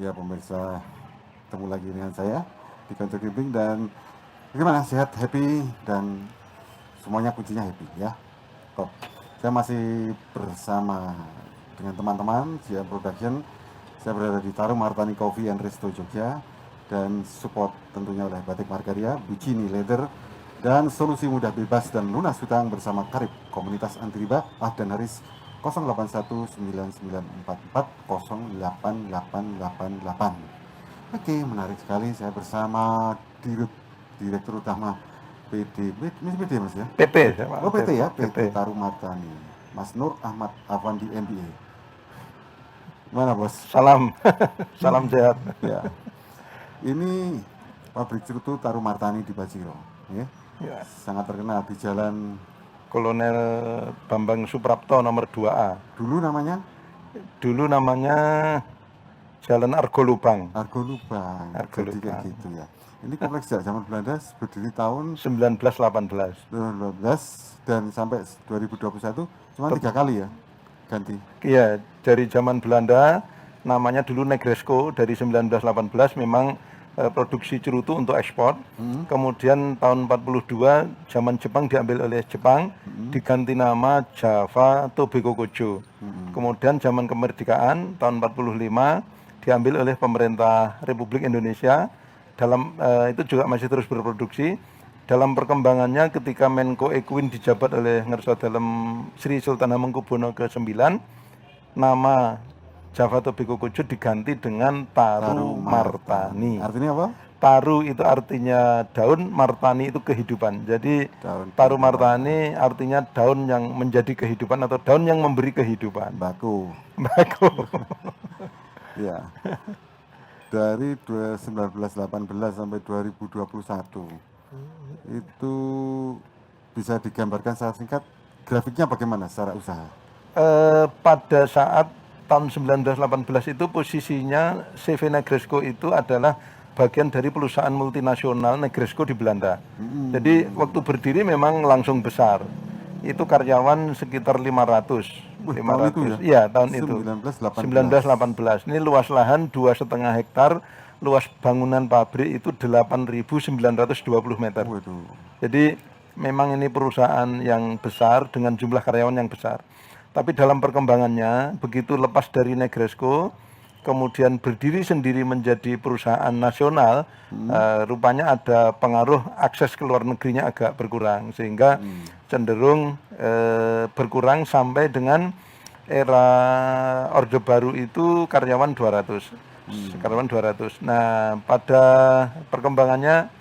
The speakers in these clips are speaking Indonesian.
Ya pemirsa, ketemu lagi dengan saya di Kantor Gimping dan bagaimana, sehat, happy, dan semuanya kuncinya happy ya. Top. Saya masih bersama dengan teman-teman GM Production. Saya berada di Tarum Martani Coffee and Resto Jogja dan support tentunya oleh Batik Margaria, Bikini Leather, dan solusi mudah bebas dan lunas hutang bersama Karib, komunitas anti riba, dan Haris 081994408888. Oke, menarik sekali. Saya bersama Direktur Utama PT, Mas ya? PT, Oh PT ya, PT Tarum Martani, Mas Nur Ahmad Afandi MBA. Mana bos? Salam, salam sehat. Ya, ini pabrik cerutu Tarum Martani di Bajiro, ya. Ya. Sangat terkenal di Jalan Kolonel Bambang Suprapto nomor 2A. Dulu namanya Jalan Argo Lubang. Argo Lubang. Argo Jadi kayak Lubang. gitu ya. Ini kompleks sejak zaman Belanda, berdiri tahun 1918. 2012 dan sampai 2021 cuma 3 kali ya ganti. Iya, dari zaman Belanda namanya dulu Negresco, dari 1918 memang produksi cerutu untuk ekspor. Kemudian tahun 42 zaman Jepang diambil oleh Jepang, diganti nama Java Tobacco Kojo. Kemudian zaman kemerdekaan tahun 45 diambil oleh pemerintah Republik Indonesia. Dalam itu juga masih terus berproduksi. Dalam perkembangannya ketika Menko Equin dijabat oleh Ngerso Dalem Sri Sultan Hamengkubuwono ke-9, nama Java Tobacco Kojo diganti dengan Taru Martani. Artinya apa? Taru itu artinya daun, Martani itu kehidupan. Jadi Taru Martani artinya daun yang menjadi kehidupan atau daun yang memberi kehidupan. Baku. Ya. Dari 1918 sampai 2021 itu bisa digambarkan secara singkat grafiknya bagaimana secara usaha? Pada saat tahun 1918 itu posisinya CV Negresco itu adalah bagian dari perusahaan multinasional Negresco di Belanda. Jadi waktu berdiri memang langsung besar. Itu karyawan sekitar 500. Tahun itu ya? Iya, tahun itu. 1918. Ini luas lahan 2,5 hektar, luas bangunan pabrik itu 8.920 meter. Waduh. Jadi memang ini perusahaan yang besar dengan jumlah karyawan yang besar. Tapi dalam perkembangannya, begitu lepas dari Negresco, kemudian berdiri sendiri menjadi perusahaan nasional, rupanya ada pengaruh akses ke luar negerinya agak berkurang, sehingga cenderung berkurang sampai dengan era Orde Baru itu karyawan 200. Karyawan 200. Nah, pada perkembangannya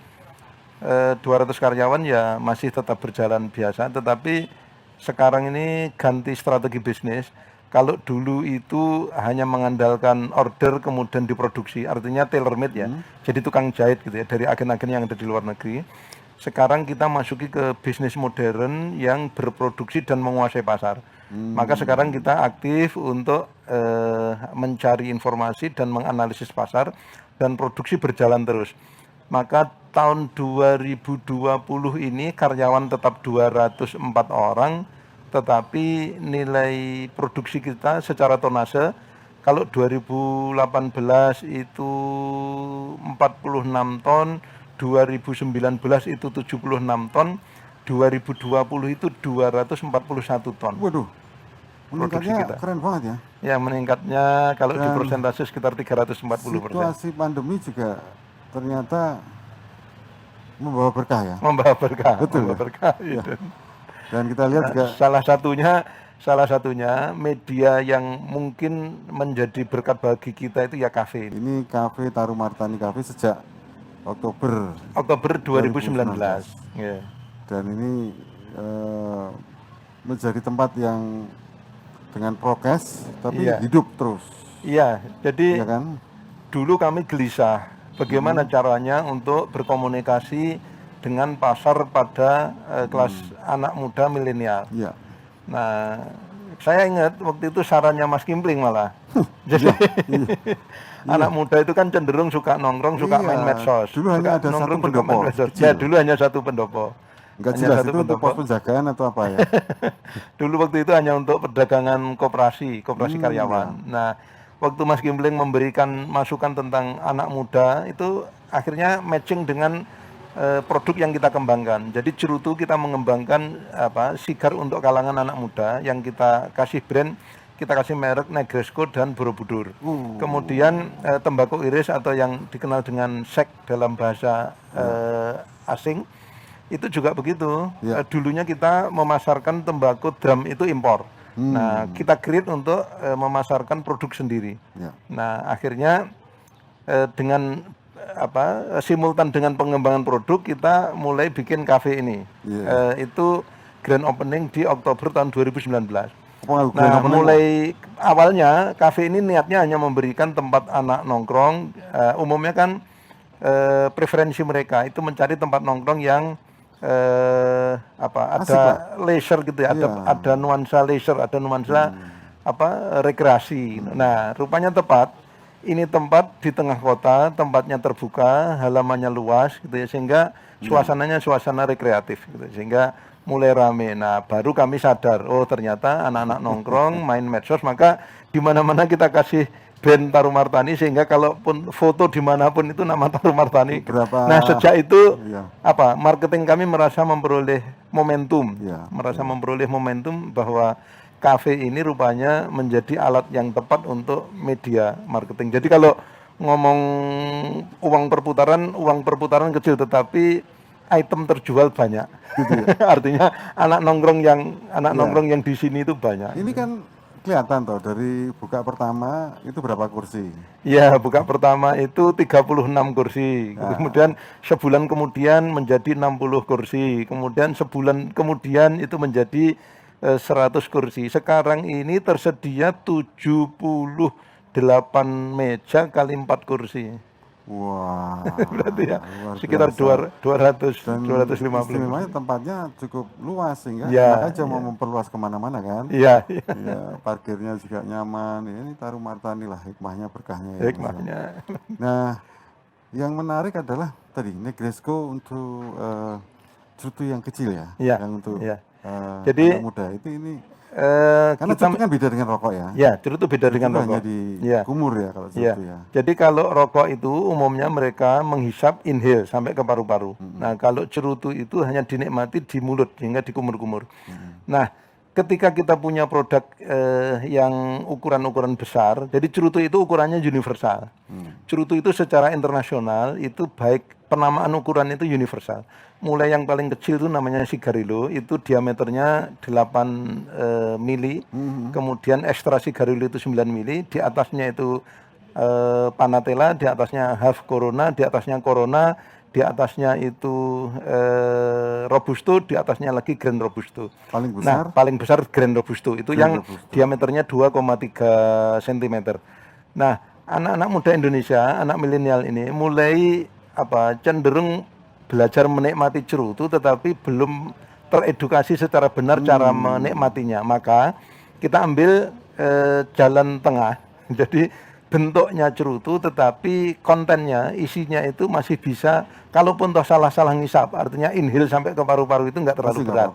200 karyawan ya masih tetap berjalan biasa, tetapi sekarang ini ganti strategi bisnis. Kalau dulu itu hanya mengandalkan order kemudian diproduksi, artinya tailor made ya, jadi tukang jahit gitu ya dari agen-agen yang ada di luar negeri. Sekarang kita masuki ke bisnis modern yang berproduksi dan menguasai pasar. Maka sekarang kita aktif untuk mencari informasi dan menganalisis pasar, dan produksi berjalan terus. Maka tahun 2020 ini karyawan tetap 204 orang, tetapi nilai produksi kita secara tonase kalau 2018 itu 46 ton, 2019 itu 76 ton, 2020 itu 241 ton. Waduh, meningkatnya keren banget ya. Ya, meningkatnya kalau di persentase sekitar 340%. Situasi pandemi juga ternyata membawa berkah ya. Membawa berkah. Betul membawa ya? berkah. Ya. Dan kita lihat juga salah satunya media yang mungkin menjadi berkat bagi kita itu ya kafe. Ini kafe Tarum Martani Cafe sejak Oktober 2019. Yeah. Dan ini menjadi tempat yang dengan prokes tapi hidup terus. Iya, jadi ya kan? Dulu kami gelisah bagaimana caranya untuk berkomunikasi dengan pasar pada kelas anak muda milenial. Iya. Nah, saya ingat waktu itu sarannya Mas Kimpling malah. Jadi anak muda itu kan cenderung suka nongkrong, suka main medsos. Dulu hanya ada satu pendopo. Ya, dulu hanya satu pendopo. Enggak jelas itu untuk pos penjagaan atau apa ya? Dulu waktu itu hanya untuk perdagangan koperasi karyawan. Nah, waktu Mas Gimbling memberikan masukan tentang anak muda itu akhirnya matching dengan produk yang kita kembangkan. Jadi Cerutu kita mengembangkan sigar untuk kalangan anak muda yang kita kasih brand, kita kasih merek Negresco dan Borobudur. Kemudian tembakau iris atau yang dikenal dengan sek dalam bahasa asing itu juga begitu. Dulunya kita memasarkan tembakau drum itu impor. Nah, kita create untuk memasarkan produk sendiri. Nah, akhirnya dengan simultan dengan pengembangan produk kita mulai bikin kafe ini. Itu grand opening di Oktober tahun 2019. Nah, mulai awalnya kafe ini niatnya hanya memberikan tempat anak nongkrong. Umumnya kan preferensi mereka itu mencari tempat nongkrong yang ada leisure gitu ya, ada nuansa leisure, ada nuansa rekreasi. Nah, rupanya tepat. Ini tempat di tengah kota, tempatnya terbuka, halamannya luas gitu ya, sehingga suasananya suasana rekreatif gitu, sehingga mulai rame. Nah, baru kami sadar, oh ternyata anak-anak nongkrong, main medsos, maka di mana-mana kita kasih band Tarumartani, sehingga kalaupun foto dimanapun itu nama Tarumartani. Nah, sejak itu marketing kami merasa memperoleh momentum, memperoleh momentum bahwa kafe ini rupanya menjadi alat yang tepat untuk media marketing. Jadi kalau ngomong uang perputaran kecil tetapi item terjual banyak. Gitu ya? Artinya anak nongkrong yang di sini itu banyak. Ini kan kelihatan toh dari buka pertama itu berapa kursi? Ya, buka pertama itu 36 kursi. Kemudian sebulan kemudian menjadi 60 kursi. Kemudian sebulan kemudian itu menjadi 100 kursi. Sekarang ini tersedia 78 meja kali 4 kursi. Wah. Berarti ya sekitar 200 dan 250. Istimewanya tempatnya cukup luas sehingga enak aja mau memperluas kemana-mana kan. Iya. Parkirnya juga nyaman. Ini Tarumartani lah hikmahnya, berkahnya ya. Hikmahnya. Nah, yang menarik adalah tadi Negresco untuk Cerutu yang kecil ya, yang untuk jadi anak muda itu ini karena Cerutu kan beda dengan rokok ya. Ya, Cerutu beda dengan rokok. Hanya di kumur ya kalau Cerutu ya. Jadi kalau rokok itu umumnya mereka menghisap inhale sampai ke paru-paru. Nah, kalau Cerutu itu hanya dinikmati di mulut hingga di kumur-kumur. Nah, ketika kita punya produk yang ukuran-ukuran besar, jadi Cerutu itu ukurannya universal. Cerutu itu secara internasional itu baik penamaan ukuran itu universal. Mulai yang paling kecil itu namanya sigarillo, itu diameternya 8 mili, kemudian extra sigarillo itu 9 mili, di atasnya itu Panatella, di atasnya half Corona, di atasnya Corona, di atasnya itu Robusto, di atasnya lagi Grand Robusto. Paling besar? Nah, paling besar Grand Robusto, itu yang diameternya 2,3 cm. Nah, anak-anak muda Indonesia, anak milenial ini mulai cenderung belajar menikmati Cerutu tetapi belum teredukasi secara benar cara menikmatinya. Maka kita ambil jalan tengah. Jadi bentuknya Cerutu tetapi kontennya, isinya itu masih bisa, kalaupun toh salah-salah ngisap, artinya inhale sampai ke paru-paru itu nggak terlalu berat.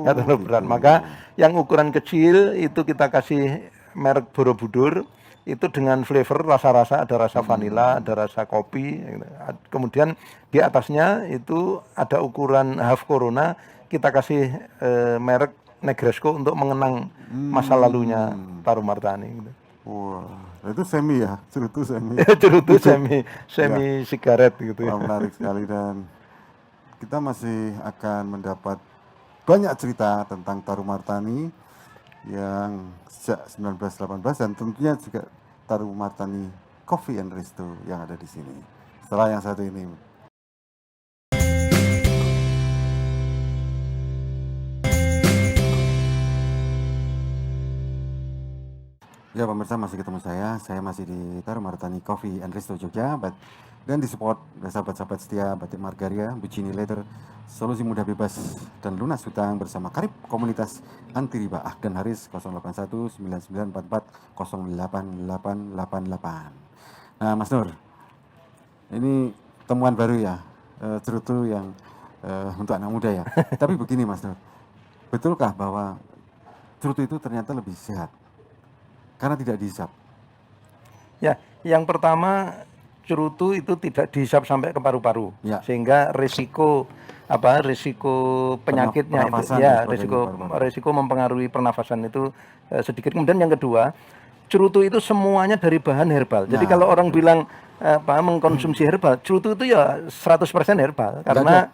Nggak terlalu berat. Maka yang ukuran kecil itu kita kasih merek Borobudur. Itu dengan flavor rasa-rasa, ada rasa vanila, ada rasa kopi. Kemudian di atasnya itu ada ukuran half Corona, kita kasih merek Negresco untuk mengenang masa lalunya Tarumartani. Wah, itu semi ya, Cerutu semi. Cerutu semi sigaret gitu ya. Menarik sekali, dan kita masih akan mendapat banyak cerita tentang Tarumartani yang sejak 1918 dan tentunya juga Tarumartani Coffee and Resto yang ada di sini. Setelah yang satu ini. Ya pemirsa, masih ketemu saya masih di Tarumartani Coffee and Resto Jogja, dan disupport sahabat-sahabat setia Batik Margaria, Bucini Leather, solusi mudah bebas dan lunas hutang bersama Karib Komunitas Anti Riba, dan Haris 081-9944-08888. Nah Mas Nur, ini temuan baru ya, Cerutu yang untuk anak muda ya. Tapi begini Mas Nur, betulkah bahwa Cerutu itu ternyata lebih sehat karena tidak dihisap? Ya, yang pertama cerutu itu tidak dihisap sampai ke paru-paru, Ya. sehingga risiko risiko penyakitnya itu pernafasan dan ya sebagainya risiko paru-paru. risiko mempengaruhi pernafasan itu sedikit. Kemudian yang kedua, cerutu itu semuanya dari bahan herbal. Jadi Nah, kalau orang bilang mengkonsumsi herbal, cerutu itu ya 100% herbal karena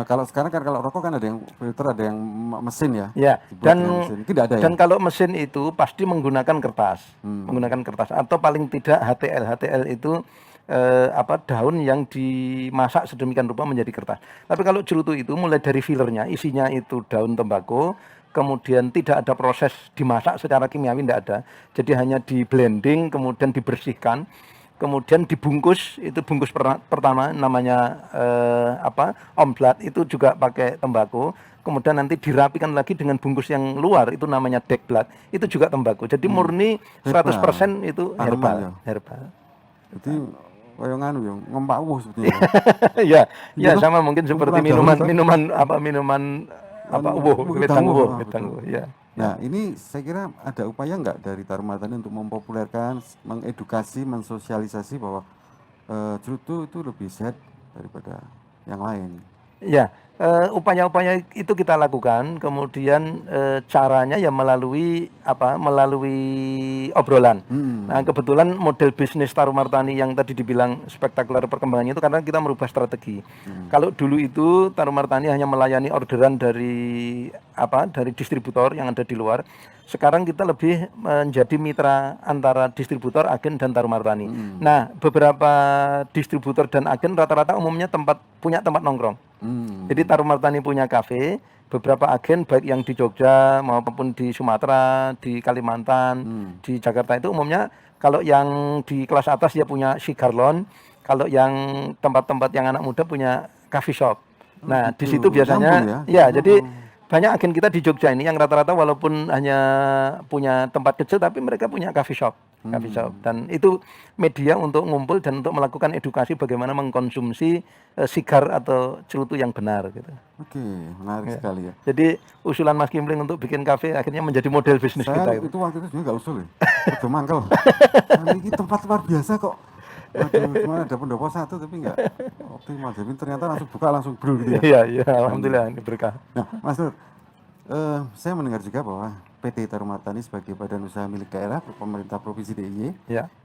kalau sekarang kan kalau rokok kan ada yang filter, ada yang mesin ya. ya, Dibuat dengan mesin. Tidak ada ya. dan kalau mesin itu pasti menggunakan kertas, menggunakan kertas atau paling tidak HTL. HTL itu daun yang dimasak sedemikian rupa menjadi kertas. Tapi kalau cerutu itu mulai dari fillernya, isinya itu daun tembakau, kemudian tidak ada proses dimasak secara kimiawi, tidak ada. Jadi hanya di blending, kemudian dibersihkan, kemudian dibungkus. Itu bungkus pertama namanya omblat, itu juga pakai tembakau. Kemudian nanti dirapikan lagi dengan bungkus yang luar, itu namanya dekblat, itu juga tembakau. Jadi murni 100% itu herbal. Herbal. Jadi kayak nganu ya, ngompak sebetulnya. Ya, ya sama mungkin seperti minuman wedang ya. Nah, ini saya kira ada upaya nggak dari Tarumartani untuk mempopulerkan, mengedukasi, mensosialisasi bahwa cerutu itu lebih sehat daripada yang lain. Ya, upaya-upaya itu kita lakukan, kemudian caranya ya melalui obrolan. Nah, kebetulan model bisnis Tarumartani yang tadi dibilang spektakuler perkembangannya itu karena kita merubah strategi. Kalau dulu itu Tarumartani hanya melayani orderan dari distributor yang ada di luar. Sekarang kita lebih menjadi mitra antara distributor, agen, dan Tarumartani. Nah, beberapa distributor dan agen rata-rata umumnya punya tempat nongkrong. Jadi Tarumartani punya kafe, beberapa agen baik yang di Jogja maupun di Sumatera, di Kalimantan, di Jakarta itu umumnya kalau yang di kelas atas ya punya cigarlon, kalau yang tempat-tempat yang anak muda punya coffee shop. Nah, di situ biasanya jadi banyak agen kita di Jogja ini yang rata-rata walaupun hanya punya tempat kecil tapi mereka punya coffee shop. Dan itu media untuk ngumpul dan untuk melakukan edukasi bagaimana mengkonsumsi sigar atau cerutu yang benar gitu. Oke, menarik sekali ya. Jadi usulan Mas Kimling untuk bikin kafe akhirnya menjadi model bisnis kita. Itu waktu itu juga nggak usul ya. Udah mangkel. Ini tempat luar biasa kok. Waduh, cuma ada pendopo satu tapi nggak optimal. Jadi ternyata langsung buka langsung brul gitu ya. Iya, alhamdulillah ini berkah. Nah, Mas Nur, saya mendengar juga bahwa PT Tarumartani sebagai badan usaha milik daerah pemerintah Provinsi DIY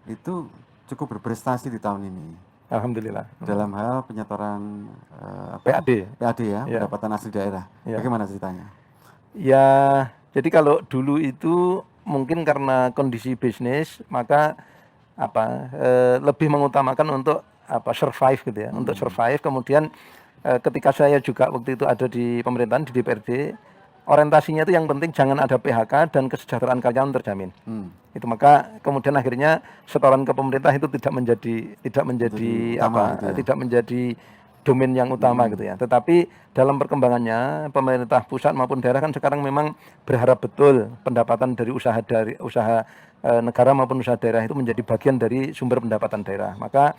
itu cukup berprestasi di tahun ini. Alhamdulillah. Dalam hal penyetoran PAD ya, pendapatan asli daerah. Bagaimana ceritanya? Ya, jadi kalau dulu itu mungkin karena kondisi bisnis maka lebih mengutamakan untuk survive gitu ya, untuk survive. Kemudian ketika saya juga waktu itu ada di pemerintahan di DPRD, orientasinya itu yang penting jangan ada PHK dan kesejahteraan karyawan terjamin. Itu maka kemudian akhirnya setoran ke pemerintah itu tidak menjadi domain yang utama gitu ya. Tetapi dalam perkembangannya pemerintah pusat maupun daerah kan sekarang memang berharap betul pendapatan dari usaha negara maupun usaha daerah itu menjadi bagian dari sumber pendapatan daerah. Maka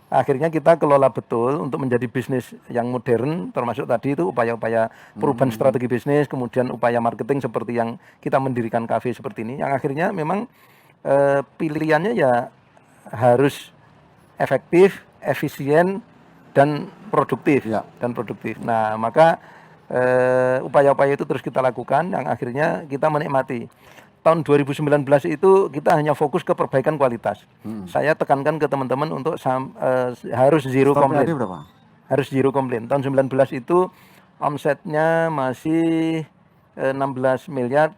akhirnya kita kelola betul untuk menjadi bisnis yang modern, termasuk tadi itu upaya-upaya perubahan strategi bisnis, kemudian upaya marketing seperti yang kita mendirikan kafe seperti ini, yang akhirnya memang pilihannya ya harus efektif, efisien, dan produktif. Nah, maka upaya-upaya itu terus kita lakukan, yang akhirnya kita menikmati. Tahun 2019 itu kita hanya fokus ke perbaikan kualitas. Saya tekankan ke teman-teman untuk harus zero komplain. Harus zero komplain. Tahun 19 itu omsetnya masih 16 miliar,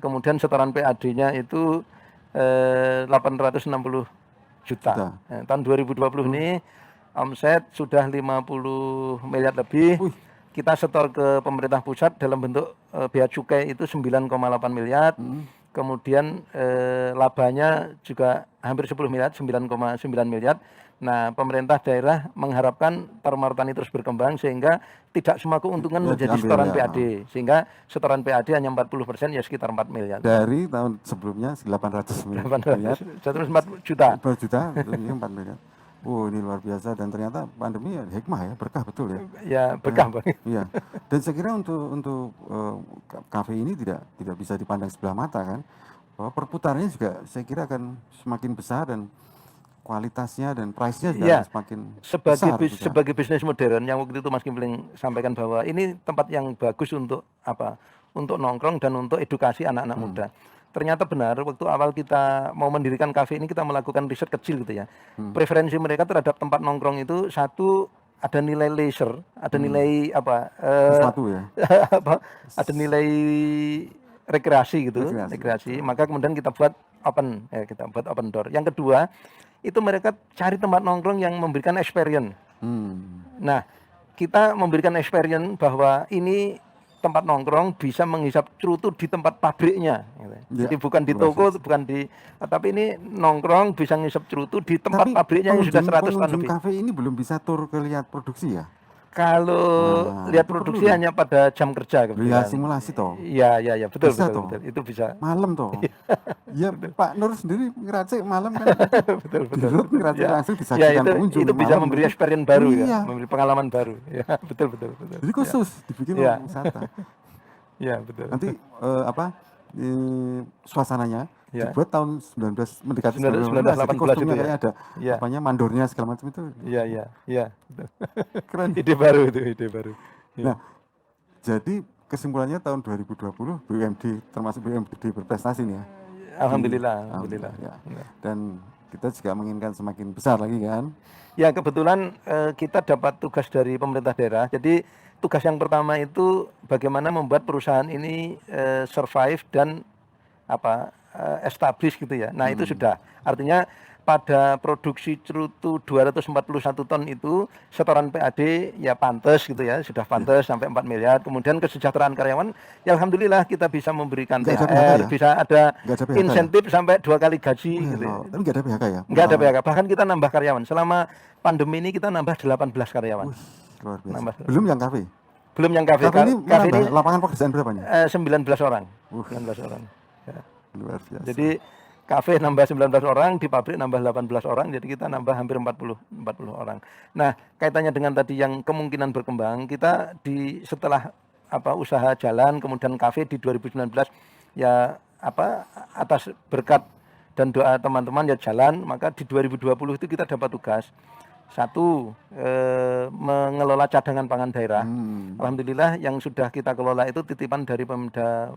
kemudian setoran PAD-nya itu 860 juta. Tahun 2020 ini omset sudah 50 miliar lebih. Kita setor ke pemerintah pusat dalam bentuk bea cukai itu 9,8 miliar. Kemudian labanya juga hampir 10 miliar, 9,9 miliar. Nah, pemerintah daerah mengharapkan Tarumartani terus berkembang sehingga tidak semua keuntungan menjadi setoran PAD. Sehingga setoran PAD hanya 40%, ya sekitar 4 miliar. Dari tahun sebelumnya 800 miliar. 104 juta. 4 juta, ini 4 miliar. Ini luar biasa dan ternyata pandemi ya hikmah ya, berkah betul ya. Ya, berkah banget. Iya. Dan saya kira untuk kafe ini tidak bisa dipandang sebelah mata kan, bahwa perputarannya juga saya kira akan semakin besar dan kualitasnya dan price-nya juga Ya, akan semakin sebagai besar juga. sebagai bisnis modern yang waktu itu Mas Kimpling sampaikan bahwa ini tempat yang bagus untuk apa? Untuk nongkrong dan untuk edukasi anak-anak muda. Ternyata benar waktu awal kita mau mendirikan kafe ini kita melakukan riset kecil gitu ya. Preferensi mereka terhadap tempat nongkrong itu satu ada nilai leisure, ada nilai apa? Sesuatu ya. apa? Ada nilai rekreasi gitu, Rekreasi, rekreasi. Maka kemudian kita buat kita buat open door. Yang kedua, itu mereka cari tempat nongkrong yang memberikan experience. Nah, kita memberikan experience bahwa ini tempat nongkrong bisa menghisap cerutu di tempat pabriknya. Gitu. Ya, Jadi bukan di toko, bukan di, tapi ini nongkrong bisa ngisap cerutu di tempat Tapi pabriknya yang sudah 100 tahun pengunjung lebih. kafe ini belum bisa tur ke lihat produksi ya? Kalau Nah, lihat itu produksi perlu hanya pada jam kerja Ya kebetulan. simulasi toh. Iya, betul, Bisa betul, toh. betul. Itu bisa. Malam toh. Ya Pak Nur sendiri ngeracik malam kan. betul, Di road ngeracik Ya. langsung Ya, disaksikan pengunjung itu bisa malam memberi itu. experience baru Iya. ya, memberi pengalaman baru. Ya, betul. Jadi khusus dibikin Ya. wisata. Ya, betul. Nanti suasananya Ya. dibuat tahun 19 mendekati 1918 jadi kostumnya itu ya. kayak ada Ya. apanya mandornya segala macam itu Iya, betul. keren. Ide baru itu, ide baru. Ya. Nah, jadi kesimpulannya tahun 2020 BUMD termasuk BUMD berprestasi nih ya. Alhamdulillah. Ya. Dan kita juga menginginkan semakin besar lagi kan. Ya, kebetulan kita dapat tugas dari pemerintah daerah. Jadi tugas yang pertama itu bagaimana membuat perusahaan ini survive dan establish gitu ya. Nah, itu sudah. Artinya pada produksi cerutu 241 ton itu setoran PAD ya pantas gitu ya, sudah pantas sampai 4 miliar. Kemudian kesejahteraan karyawan ya alhamdulillah kita bisa memberikan Nggak ada THR, PHK ya? bisa ada Nggak ada PHK insentif sampai 2 kali gaji ya? gitu ya. Tapi nggak ada PHK ya? Nggak ada PHK, bahkan kita nambah karyawan. Selama pandemi ini kita nambah 18 karyawan. Wih, luar biasa. Nambah. Belum yang kafe. Belum yang kafe. Kafe ini Kafe menambah ini lapangan pekerjaan berapa nih? 19 orang. 19 orang. Ya. Luar biasa. Jadi kafe nambah 19 orang, di pabrik nambah 18 orang, jadi kita nambah hampir 40 orang. Nah, kaitannya dengan tadi yang kemungkinan berkembang, kita setelah usaha jalan, kemudian kafe di 2019 ya atas berkat dan doa teman-teman ya jalan, maka di 2020 itu kita dapat tugas. Satu, mengelola cadangan pangan daerah. Alhamdulillah yang sudah kita kelola itu titipan dari Pemda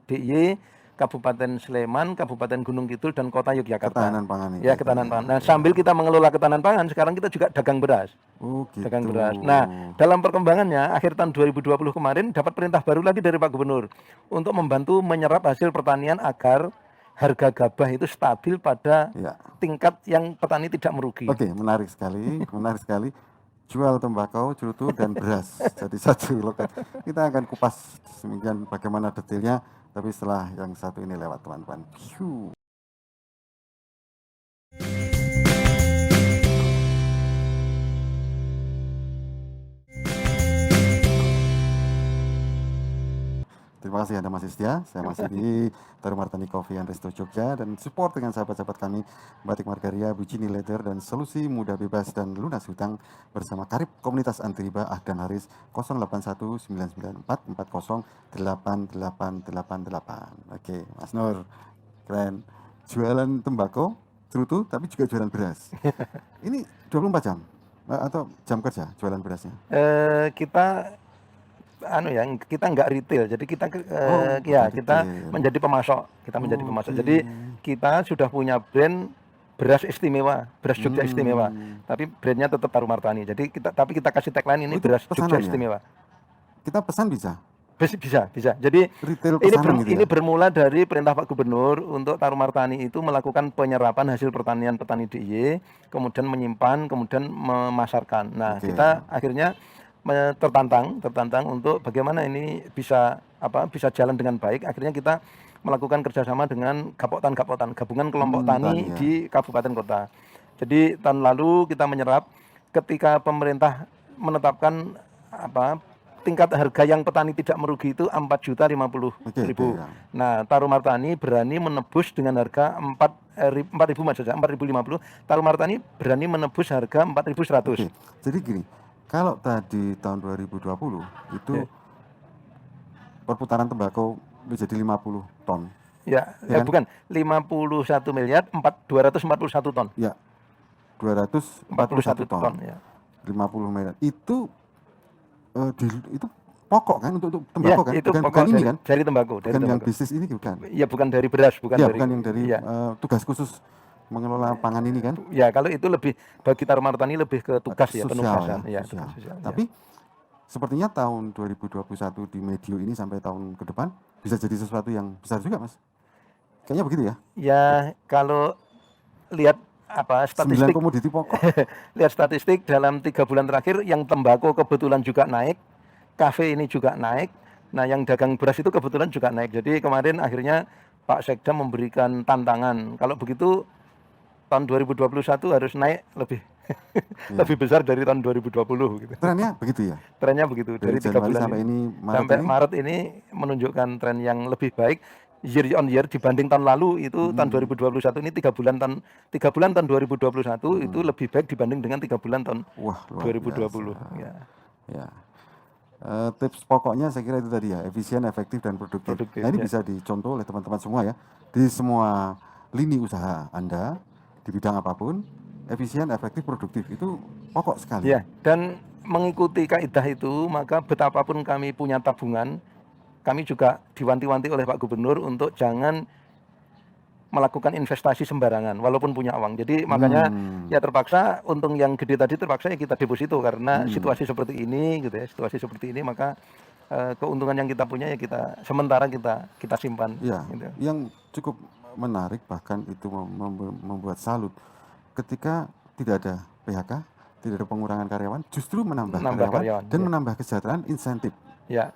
DIY, Kabupaten Sleman, Kabupaten Gunung Kidul, dan Kota Yogyakarta. Ketahanan pangan ini. Ya, ketahanan pangan. Nah, sambil kita mengelola ketahanan pangan, sekarang kita juga dagang beras. Oh, gitu. Dagang beras. Nah, dalam perkembangannya, akhir tahun 2020 kemarin dapat perintah baru lagi dari Pak Gubernur untuk membantu menyerap hasil pertanian agar harga gabah itu stabil pada tingkat yang petani tidak merugi. Oke, menarik sekali, menarik sekali. Jual tembakau, cerutu, dan beras. Jadi satu lokasi. Kita akan kupas demikian bagaimana detailnya, tapi setelah yang satu ini lewat teman-teman. Terima kasih Anda masih setia. Saya masih di Tarumartani Coffee and Resto Jogja dan support dengan sahabat-sahabat kami Batik Margaria, Bujini Leather, dan Solusi Mudah Bebas dan Lunas Hutang bersama Karib Komunitas Anti Riba Ahdan Haris 081994088888. Oke, Mas Nur, keren. Jualan tembakau, cerutu, tapi juga jualan beras. Ini 24 jam atau jam kerja jualan berasnya? Kita nggak retail, jadi kita kita menjadi pemasok, jadi kita sudah punya brand beras istimewa, beras Jogja istimewa, tapi brandnya tetap Tarumartani. Jadi kita kasih tagline ini beras Jogja istimewa. Kita pesan bisa. Jadi ini ya? bermula dari perintah Pak Gubernur untuk Tarumartani itu melakukan penyerapan hasil pertanian petani DIY, kemudian menyimpan, kemudian memasarkan. Nah, kita akhirnya tertantang untuk bagaimana ini bisa jalan dengan baik. Akhirnya kita melakukan kerjasama dengan Gapoktan, gabungan kelompok tani di kabupaten kota. Jadi tahun lalu kita menyerap ketika pemerintah menetapkan tingkat harga yang petani tidak merugi itu 4.050.000. Nah, Tarumartani berani menebus dengan harga 4.050. Tarumartani berani menebus harga 4.100. Jadi gini, kalau tadi tahun 2020 itu perputaran tembakau menjadi 50 ton. Ya, Ya kan? bukan 51 miliar 241 ton. Ya, 241 ton. Ya. 50 miliar. Itu itu pokok kan untuk Ya, tembakau kan? itu Bukan pokok ini kan? dari tembakau, Bukan yang bisnis ini bukan. Ya, bukan dari beras, bukan Ya, dari. bukan yang dari Ya. tugas khusus mengelola pangan ini kan? Ya, kalau itu lebih bagi Tarumar Tani lebih ke tugas ya, Sosial penugasan ya, ya, sosial. tugas sosial. Tapi sepertinya tahun 2021 di medio ini sampai tahun ke depan bisa jadi sesuatu yang besar juga, Mas. Kayaknya begitu ya. Ya, kalau lihat apa 9 statistik komoditi pokok. lihat statistik dalam 3 bulan terakhir yang tembakau kebetulan juga naik, kafe ini juga naik. Nah, yang dagang beras itu kebetulan juga naik. Jadi kemarin akhirnya Pak Sekda memberikan tantangan. Kalau begitu tahun 2021 harus naik lebih lebih besar dari tahun 2020 gitu. Trennya begitu ya. Trennya begitu dari 3 Januari bulan sampai ini Maret sampai ini. Maret ini menunjukkan tren yang lebih baik year on year dibanding tahun lalu itu tahun 2021 ini 3 bulan tahun 2021 itu lebih baik dibanding dengan 3 bulan tahun Wah, luar 2020 biasa. ya. Ya. Tips pokoknya saya kira itu tadi ya, efisien, efektif, dan produktif. Produktif, Nah, ini ya. bisa dicontoh oleh teman-teman semua ya, di semua lini usaha Anda, di bidang apapun, efisien, efektif, produktif, itu pokok sekali. Ya, dan mengikuti kaidah itu maka betapapun kami punya tabungan, kami juga diwanti-wanti oleh Pak Gubernur untuk jangan melakukan investasi sembarangan walaupun punya uang. Jadi makanya ya terpaksa untung yang gede tadi terpaksa ya kita deposito karena situasi seperti ini gitu ya. Situasi seperti ini maka keuntungan yang kita punya ya kita sementara kita simpan Ya, gitu. yang cukup menarik bahkan itu membuat salut ketika tidak ada PHK, tidak ada pengurangan karyawan, justru menambah karyawan dan ya. menambah kesejahteraan, insentif. Ya.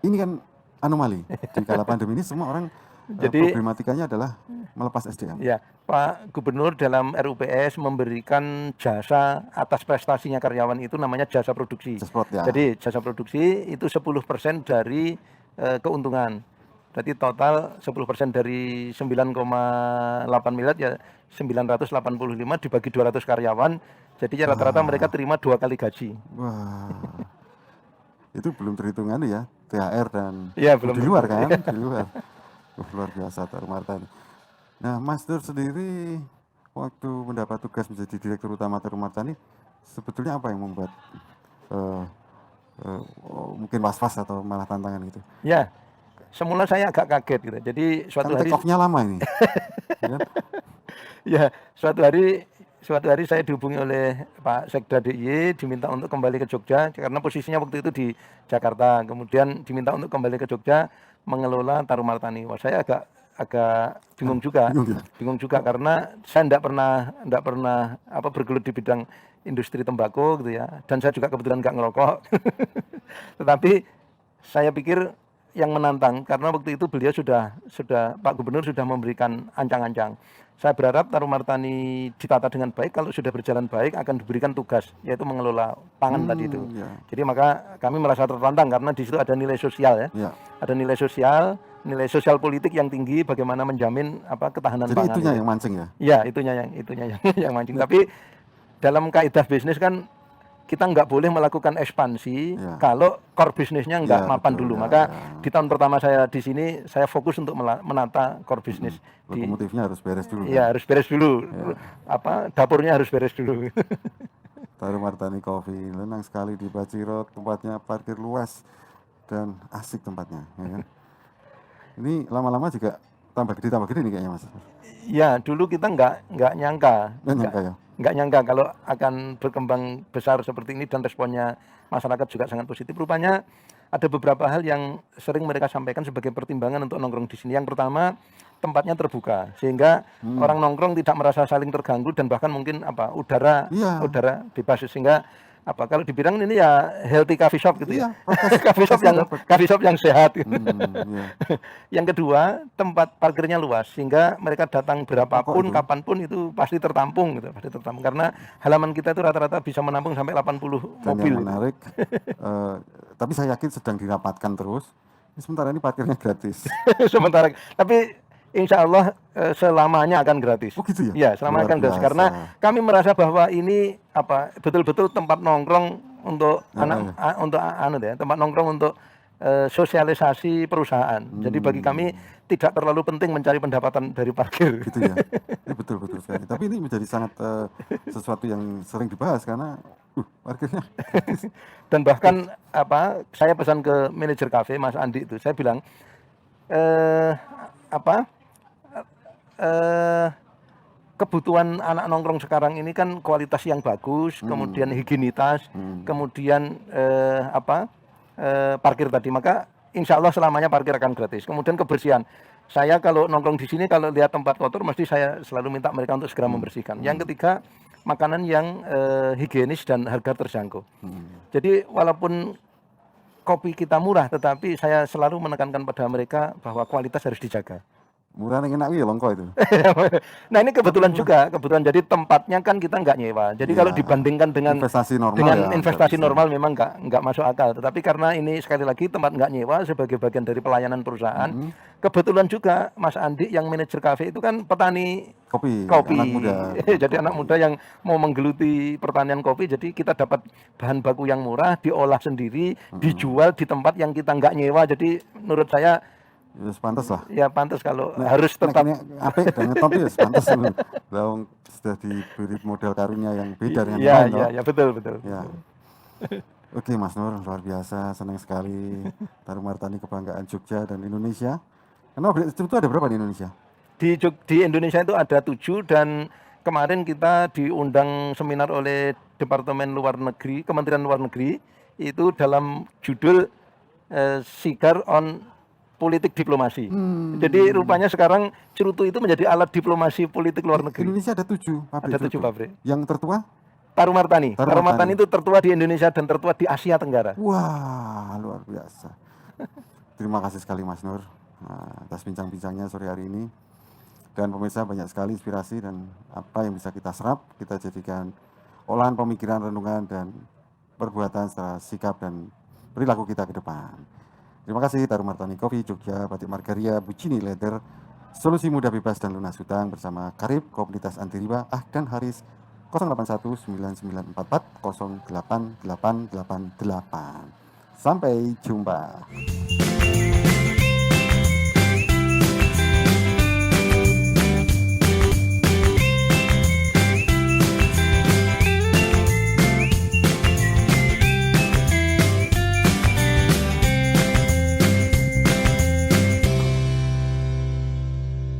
Ini kan anomali di kala pandemi ini semua orang Jadi problematikanya adalah melepas SDM. ya, Pak Gubernur dalam RUPS memberikan jasa atas prestasinya karyawan itu namanya jasa produksi. Jasport, ya. Jadi jasa produksi itu 10% dari keuntungan. Jadi total 10% dari 9,8 miliar ya 985 dibagi 200 karyawan. Jadi ya rata-rata mereka terima 2 kali gaji. Wah. Itu belum terhitungan ya, THR dan Ya, belum di luar kan, di luar. Luar biasa Tarumar Tani. Nah, Mas Dur sendiri waktu mendapat tugas menjadi Direktur Utama Tarumar Tani, sebetulnya apa yang membuat mungkin was-was atau malah tantangan gitu? Ya, semula saya agak kaget gitu. Jadi suatu Kan hari take off-nya lama ini. Ya, ya, suatu hari saya dihubungi oleh Pak Sekda DIY diminta untuk kembali ke Jogja karena posisinya waktu itu di Jakarta. Kemudian diminta untuk kembali ke Jogja mengelola Tarumar Tani. Wah, saya agak bingung juga. Bingung juga karena saya enggak pernah bergelut di bidang industri tembakau gitu ya. Dan saya juga kebetulan enggak ngerokok. Tetapi saya pikir yang menantang karena waktu itu beliau sudah Pak Gubernur sudah memberikan ancang-ancang. Saya berharap Tarumar Tani ditata dengan baik, kalau sudah berjalan baik akan diberikan tugas yaitu mengelola pangan tadi itu. ya. Jadi maka kami merasa tertantang karena di situ ada nilai sosial ya. Ya. Ada nilai sosial politik yang tinggi bagaimana menjamin ketahanan Jadi pangan. itunya itu. yang mancing ya? Ya, itunya yang mancing. Tapi dalam kaidah bisnis kan kita nggak boleh melakukan ekspansi kalau core bisnisnya nggak mapan dulu. Maka di tahun pertama saya di sini saya fokus untuk menata core bisnis. Lokomotifnya harus beres dulu. Iya, harus beres dulu. Dapurnya harus beres dulu. Tarumar Tani Coffee, lenang sekali di Bacirot, tempatnya parkir luas dan asik tempatnya. Ya kan? Ini lama-lama juga tambah gede nih kayaknya Mas. Ya, dulu kita nggak nyangka. Nggak nyangka kalau akan berkembang besar seperti ini dan responnya masyarakat juga sangat positif. Rupanya ada beberapa hal yang sering mereka sampaikan sebagai pertimbangan untuk nongkrong di sini. Yang pertama, tempatnya terbuka sehingga orang nongkrong tidak merasa saling terganggu dan bahkan mungkin udara bebas sehingga kalau dibilang ini ya healthy coffee shop gitu ya. coffee shop yang sehat. Gitu. Yang kedua, tempat parkirnya luas sehingga mereka datang berapapun kapanpun itu pasti tertampung gitu, karena halaman kita itu rata-rata bisa menampung sampai 80 mobil. Yang menarik, tapi saya yakin sedang dirapatkan terus. Sementara ini parkirnya gratis. Sementara, tapi insya Allah selamanya akan gratis. Oh gitu ya? Ya, selamanya akan gratis karena kami merasa bahwa ini betul-betul tempat nongkrong untuk tempat nongkrong untuk sosialisasi perusahaan. Jadi bagi kami tidak terlalu penting mencari pendapatan dari parkir. Gitu ya. Ini betul sekali. Tapi ini menjadi sangat sesuatu yang sering dibahas karena parkirnya. Dan bahkan saya pesan ke manajer kafe Mas Andi itu, saya bilang kebutuhan anak nongkrong sekarang ini kan kualitas yang bagus, kemudian higienitas, kemudian parkir tadi, maka insya Allah selamanya parkir akan gratis. Kemudian kebersihan, saya kalau nongkrong di sini kalau lihat tempat kotor mesti saya selalu minta mereka untuk segera membersihkan. Yang ketiga, makanan yang higienis dan harga terjangkau. Jadi walaupun kopi kita murah, tetapi saya selalu menekankan pada mereka bahwa kualitas harus dijaga. Murah yang enak ya longko itu. Nah ini kebetulan juga, jadi tempatnya kan kita nggak nyewa. Jadi kalau dibandingkan dengan investasi normal, dengan investasi normal memang nggak masuk akal. Tetapi karena ini sekali lagi tempat nggak nyewa sebagai bagian dari pelayanan perusahaan, kebetulan juga Mas Andi yang manajer kafe itu kan petani kopi. Anak muda. Jadi anak muda yang mau menggeluti pertanian kopi. Jadi kita dapat bahan baku yang murah, diolah sendiri, dijual di tempat yang kita nggak nyewa. Jadi menurut saya ya pantas lah. Ya pantas kalau harus tetap apik dan ngetop ya pantas dulu. Lah sudah diberi model karunia yang beda dengan lain. Ya betul. Ya. Oke Mas Nur, luar biasa, senang sekali. Darumartani kebanggaan Jogja dan Indonesia. Karena itu ada berapa di Indonesia? Di Indonesia itu ada 7 dan kemarin kita diundang seminar oleh Departemen Luar Negeri, Kementerian Luar Negeri itu dalam judul Sigar on politik diplomasi. Jadi rupanya sekarang cerutu itu menjadi alat diplomasi politik luar negeri. Indonesia ada 7 pabrik. Ada 7 pabrik. Yang tertua? Tarumartani. Tarumartani itu tertua di Indonesia dan tertua di Asia Tenggara. Wah, luar biasa. Terima kasih sekali Mas Nur atas bincang-bincangnya sore hari ini. Dan pemirsa, banyak sekali inspirasi dan apa yang bisa kita serap, kita jadikan olahan pemikiran, renungan, dan perbuatan secara sikap dan perilaku kita ke depan. Terima kasih Darumartani Coffee, Jogja, Batik Margaria, Bucini Leather, Solusi Mudah Bebas dan Lunas Hutang bersama Karib, Komunitas Anti Riba, dan Haris 081994408888. Sampai jumpa.